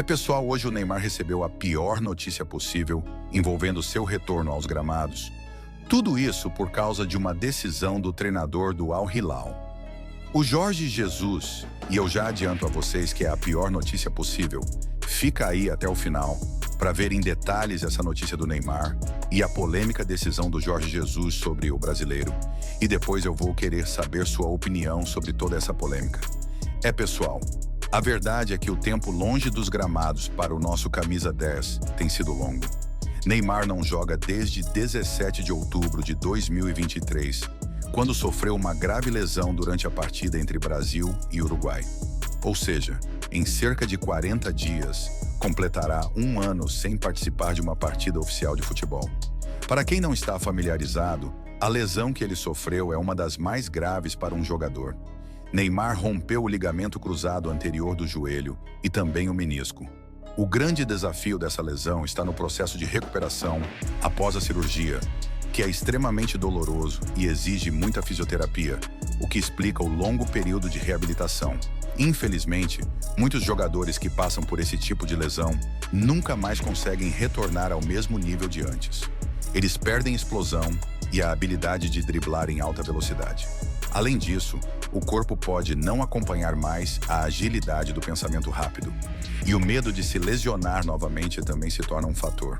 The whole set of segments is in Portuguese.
Pessoal, hoje o Neymar recebeu a pior notícia possível envolvendo seu retorno aos gramados. Tudo isso por causa de uma decisão do treinador do Al Hilal. O Jorge Jesus, e eu já adianto a vocês que é a pior notícia possível, fica aí até o final para ver em detalhes essa notícia do Neymar e a polêmica decisão do Jorge Jesus sobre o brasileiro. E depois eu vou querer saber sua opinião sobre toda essa polêmica. Pessoal, a verdade é que o tempo longe dos gramados para o nosso camisa 10 tem sido longo. Neymar não joga desde 17 de outubro de 2023, quando sofreu uma grave lesão durante a partida entre Brasil e Uruguai. Ou seja, em cerca de 40 dias, completará um ano sem participar de uma partida oficial de futebol. Para quem não está familiarizado, a lesão que ele sofreu é uma das mais graves para um jogador. Neymar rompeu o ligamento cruzado anterior do joelho e também o menisco. O grande desafio dessa lesão está no processo de recuperação após a cirurgia, que é extremamente doloroso e exige muita fisioterapia, o que explica o longo período de reabilitação. Infelizmente, muitos jogadores que passam por esse tipo de lesão nunca mais conseguem retornar ao mesmo nível de antes. Eles perdem explosão e a habilidade de driblar em alta velocidade. Além disso, o corpo pode não acompanhar mais a agilidade do pensamento rápido. E o medo de se lesionar novamente também se torna um fator.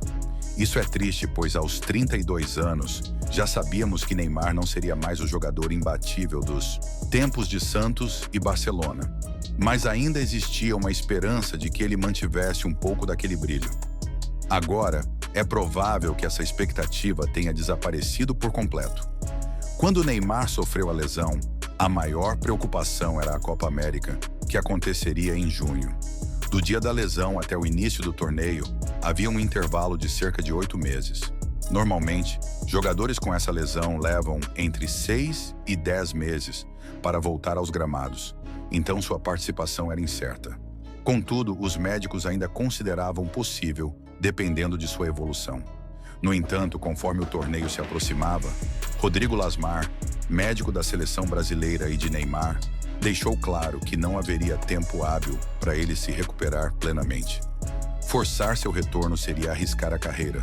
Isso é triste, pois aos 32 anos, já sabíamos que Neymar não seria mais o jogador imbatível dos tempos de Santos e Barcelona. Mas ainda existia uma esperança de que ele mantivesse um pouco daquele brilho. Agora, é provável que essa expectativa tenha desaparecido por completo. Quando Neymar sofreu a lesão, a maior preocupação era a Copa América, que aconteceria em junho. Do dia da lesão até o início do torneio, havia um intervalo de cerca de 8 meses. Normalmente, jogadores com essa lesão levam entre 6 e 10 meses para voltar aos gramados, então sua participação era incerta. Contudo, os médicos ainda consideravam possível, dependendo de sua evolução. No entanto, conforme o torneio se aproximava, Rodrigo Lasmar, médico da seleção brasileira e de Neymar, deixou claro que não haveria tempo hábil para ele se recuperar plenamente. Forçar seu retorno seria arriscar a carreira,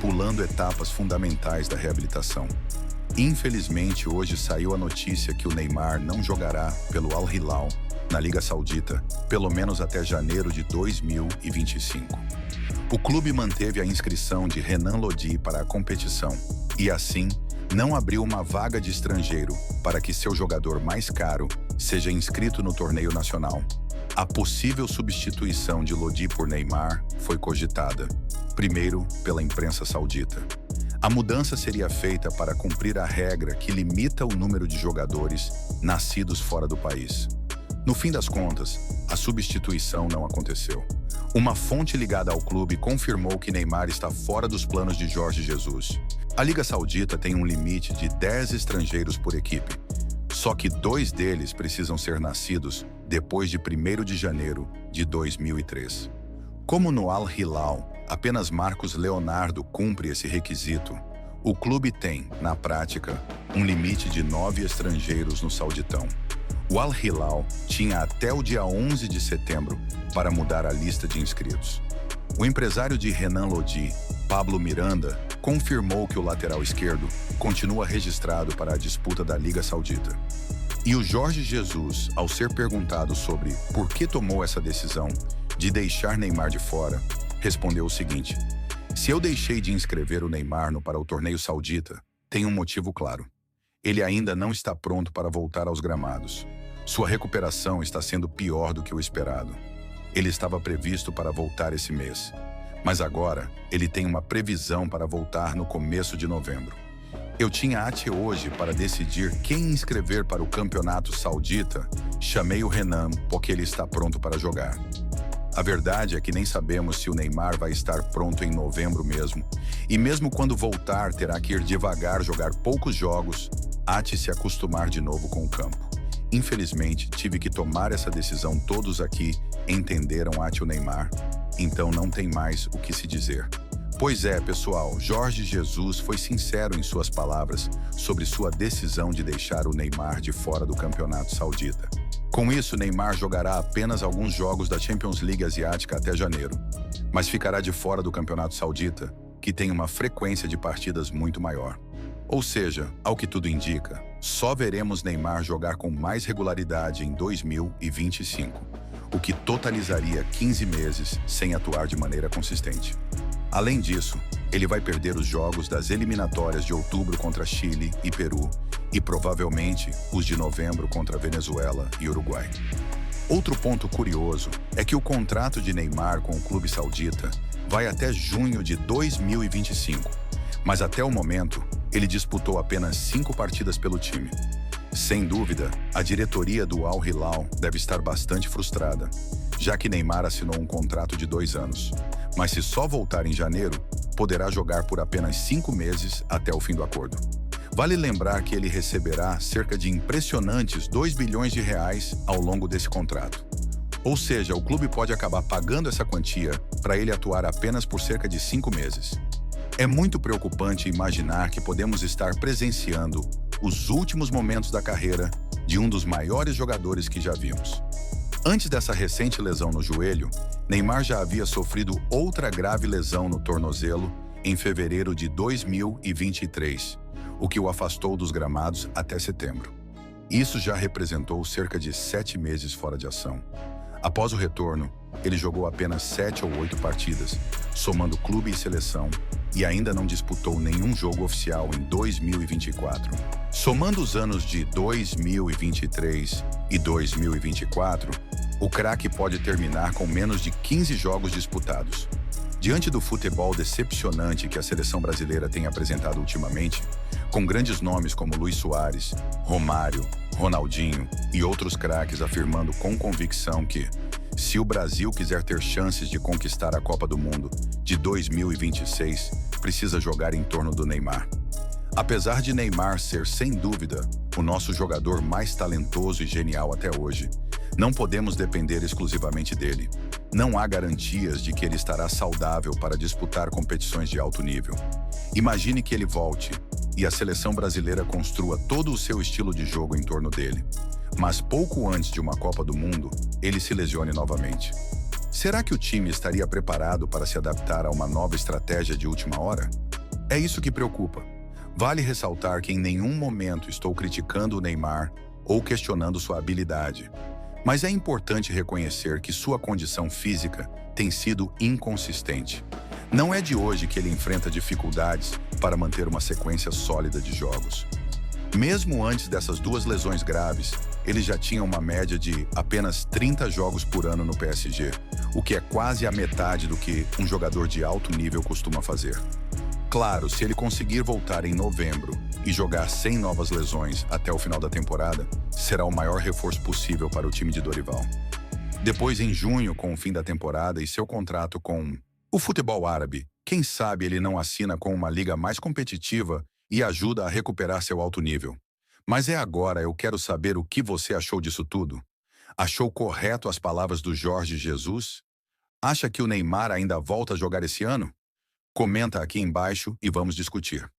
pulando etapas fundamentais da reabilitação. Infelizmente, hoje saiu a notícia que o Neymar não jogará pelo Al Hilal na Liga Saudita, pelo menos até janeiro de 2025. O clube manteve a inscrição de Renan Lodi para a competição e, assim, não abriu uma vaga de estrangeiro para que seu jogador mais caro seja inscrito no torneio nacional. A possível substituição de Lodi por Neymar foi cogitada, primeiro pela imprensa saudita. A mudança seria feita para cumprir a regra que limita o número de jogadores nascidos fora do país. No fim das contas, a substituição não aconteceu. Uma fonte ligada ao clube confirmou que Neymar está fora dos planos de Jorge Jesus. A Liga Saudita tem um limite de 10 estrangeiros por equipe, só que 2 deles precisam ser nascidos depois de 1º de janeiro de 2003. Como no Al Hilal, apenas Marcos Leonardo cumpre esse requisito, o clube tem, na prática, um limite de 9 estrangeiros no Sauditão. O Al Hilal tinha até o dia 11 de setembro para mudar a lista de inscritos. O empresário de Renan Lodi, Pablo Miranda, confirmou que o lateral esquerdo continua registrado para a disputa da Liga Saudita. E o Jorge Jesus, ao ser perguntado sobre por que tomou essa decisão de deixar Neymar de fora, respondeu o seguinte: "Se eu deixei de inscrever o Neymar para o torneio saudita, tem um motivo claro. Ele ainda não está pronto para voltar aos gramados. Sua recuperação está sendo pior do que o esperado. Ele estava previsto para voltar esse mês, mas agora ele tem uma previsão para voltar no começo de novembro. Eu tinha até hoje para decidir quem inscrever para o campeonato saudita, chamei o Renan porque ele está pronto para jogar. A verdade é que nem sabemos se o Neymar vai estar pronto em novembro mesmo, e mesmo quando voltar terá que ir devagar, jogar poucos jogos, até se acostumar de novo com o campo. Infelizmente, tive que tomar essa decisão. Todos aqui entenderam até o Neymar, então não tem mais o que se dizer." Pois é, pessoal, Jorge Jesus foi sincero em suas palavras sobre sua decisão de deixar o Neymar de fora do campeonato saudita. Com isso, Neymar jogará apenas alguns jogos da Champions League Asiática até janeiro, mas ficará de fora do Campeonato Saudita, que tem uma frequência de partidas muito maior. Ou seja, ao que tudo indica, só veremos Neymar jogar com mais regularidade em 2025, o que totalizaria 15 meses sem atuar de maneira consistente. Além disso, ele vai perder os jogos das eliminatórias de outubro contra Chile e Peru e provavelmente os de novembro contra Venezuela e Uruguai. Outro ponto curioso é que o contrato de Neymar com o clube saudita vai até junho de 2025, mas até o momento ele disputou apenas 5 partidas pelo time. Sem dúvida, a diretoria do Al Hilal deve estar bastante frustrada, já que Neymar assinou um contrato de 2 anos, mas se só voltar em janeiro, poderá jogar por apenas 5 meses até o fim do acordo. Vale lembrar que ele receberá cerca de impressionantes 2 bilhões de reais ao longo desse contrato. Ou seja, o clube pode acabar pagando essa quantia para ele atuar apenas por cerca de 5 meses. É muito preocupante imaginar que podemos estar presenciando os últimos momentos da carreira de um dos maiores jogadores que já vimos. Antes dessa recente lesão no joelho, Neymar já havia sofrido outra grave lesão no tornozelo em fevereiro de 2023, o que o afastou dos gramados até setembro. Isso já representou cerca de 7 meses fora de ação. Após o retorno, ele jogou apenas 7 ou 8 partidas, somando clube e seleção, e ainda não disputou nenhum jogo oficial em 2024. Somando os anos de 2023 e 2024, o craque pode terminar com menos de 15 jogos disputados. Diante do futebol decepcionante que a seleção brasileira tem apresentado ultimamente, com grandes nomes como Luís Soares, Romário, Ronaldinho e outros craques afirmando com convicção que, se o Brasil quiser ter chances de conquistar a Copa do Mundo de 2026, precisa jogar em torno do Neymar. Apesar de Neymar ser, sem dúvida, o nosso jogador mais talentoso e genial até hoje, não podemos depender exclusivamente dele. Não há garantias de que ele estará saudável para disputar competições de alto nível. Imagine que ele volte e a seleção brasileira construa todo o seu estilo de jogo em torno dele. Mas pouco antes de uma Copa do Mundo, ele se lesione novamente. Será que o time estaria preparado para se adaptar a uma nova estratégia de última hora? É isso que preocupa. Vale ressaltar que em nenhum momento estou criticando o Neymar ou questionando sua habilidade. Mas é importante reconhecer que sua condição física tem sido inconsistente. Não é de hoje que ele enfrenta dificuldades para manter uma sequência sólida de jogos. Mesmo antes dessas 2 lesões graves, ele já tinha uma média de apenas 30 jogos por ano no PSG, o que é quase a metade do que um jogador de alto nível costuma fazer. Claro, se ele conseguir voltar em novembro e jogar sem novas lesões até o final da temporada, será o maior reforço possível para o time de Dorival. Depois, em junho, com o fim da temporada e seu contrato com o futebol árabe, quem sabe ele não assina com uma liga mais competitiva e ajuda a recuperar seu alto nível. Mas agora eu quero saber o que você achou disso tudo. Achou correto as palavras do Jorge Jesus? Acha que o Neymar ainda volta a jogar esse ano? Comenta aqui embaixo e vamos discutir.